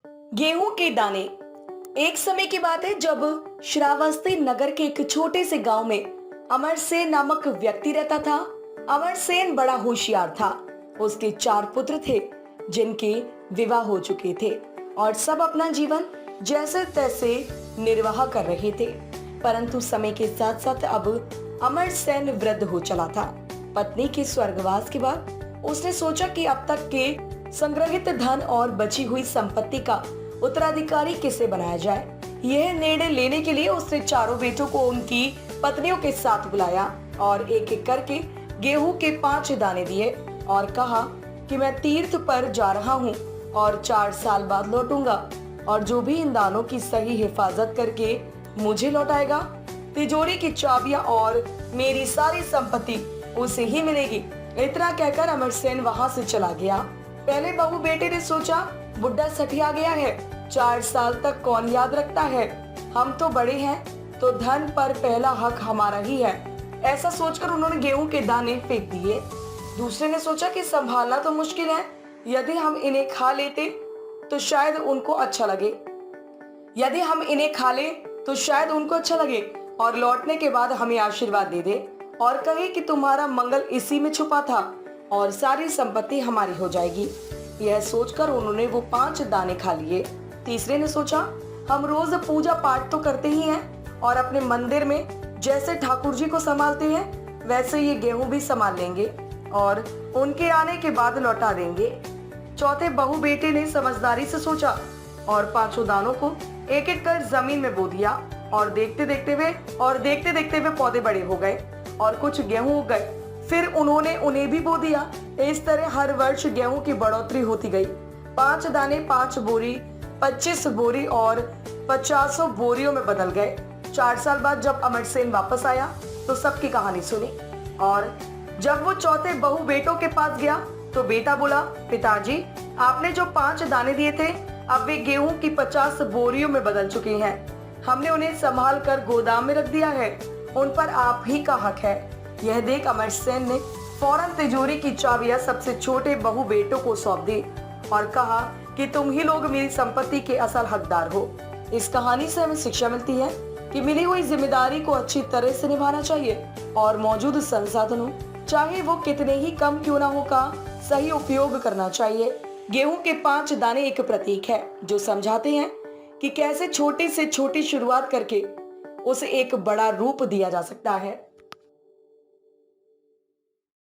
गेहूं के दाने। एक समय की बात है जब श्रावस्ती नगर के एक छोटे से गांव में अमर सेन नामक व्यक्ति रहता था। अमर सेन बड़ा होशियार था। उसके 4 पुत्र थे जिनके विवाह हो चुके थे और सब अपना जीवन जैसे तैसे निर्वाह कर रहे थे। परंतु समय के साथ साथ अब अमर सेन वृद्ध हो चला था। पत्नी के स्वर्गवास के बाद उसने सोचा कि अब तक के संग्रहित धन और बची हुई संपत्ति का उत्तराधिकारी किसे बनाया जाए। यह निर्णय लेने के लिए उसने चारों बेटों को उनकी पत्नियों के साथ बुलाया और एक एक करके गेहूं के 5 दाने दिए और कहा कि मैं तीर्थ पर जा रहा हूं और 4 साल बाद लौटूंगा और जो भी इन दानों की सही हिफाजत करके मुझे लौटाएगा, तिजोरी की चाबियां और मेरी सारी संपत्ति उसे ही मिलेगी। इतना कहकर अमर सेन वहां से चला गया। पहले बहू बेटे ने सोचा, बुढ़ा सठिया गया है, 4 साल तक कौन याद रखता है, हम तो बड़े हैं तो धन पर पहला हक हमारा ही है। ऐसा सोचकर उन्होंने गेहूं के दाने फेंक दिए। दूसरे ने सोचा कि संभालना तो मुश्किल है, यदि हम इन्हें खा लेते तो शायद उनको अच्छा लगे और लौटने के बाद हमें आशीर्वाद दे दे और कहे कि तुम्हारा मंगल इसी में छुपा था और सारी संपत्ति हमारी हो जाएगी। यह सोचकर उन्होंने वो 5 दाने खा लिए। तीसरे ने सोचा, हम रोज पूजा पाठ तो करते ही हैं और अपने मंदिर में जैसे ठाकुर जी को संभालते हैं वैसे ये गेहूं भी संभाल लेंगे और उनके आने के बाद लौटा देंगे। चौथे बहू बेटे ने समझदारी से सोचा और 5 दानों को एक एक कर जमीन में बो दिया और देखते देखते हुए पौधे बड़े हो गए और कुछ गेहूं उग गए। फिर उन्होंने उन्हें भी बो दिया। इस तरह हर वर्ष गेहूं की बढ़ोतरी होती गई। 5 दाने 5 बोरी, 25 बोरी और 50 बोरियों में बदल गए। 4 साल बाद जब अमर सेन वापस आया तो सबकी कहानी सुनी और जब वो चौथे बहू बेटों के पास गया तो बेटा बोला, पिताजी आपने जो 5 दाने दिए थे अब वे गेहूं की 50 बोरियों में बदल चुके हैं। हमने उन्हें संभाल कर गोदाम में रख दिया है, उन पर आप ही का हक है। यह देख अमर सेन ने फौरन तिजोरी की चाबियां सबसे छोटे बहू बेटों को सौंप दी और कहा कि तुम ही लोग मेरी संपत्ति के असल हकदार हो। इस कहानी से हमें शिक्षा मिलती है कि मिली हुई जिम्मेदारी को अच्छी तरह से निभाना चाहिए और मौजूद संसाधनों चाहे वो कितने ही कम क्यों ना हो का सही उपयोग करना चाहिए। गेहूं के 5 दाने एक प्रतीक है जो समझाते हैं कि कैसे छोटे से छोटी शुरुआत करके उसे एक बड़ा रूप दिया जा सकता है।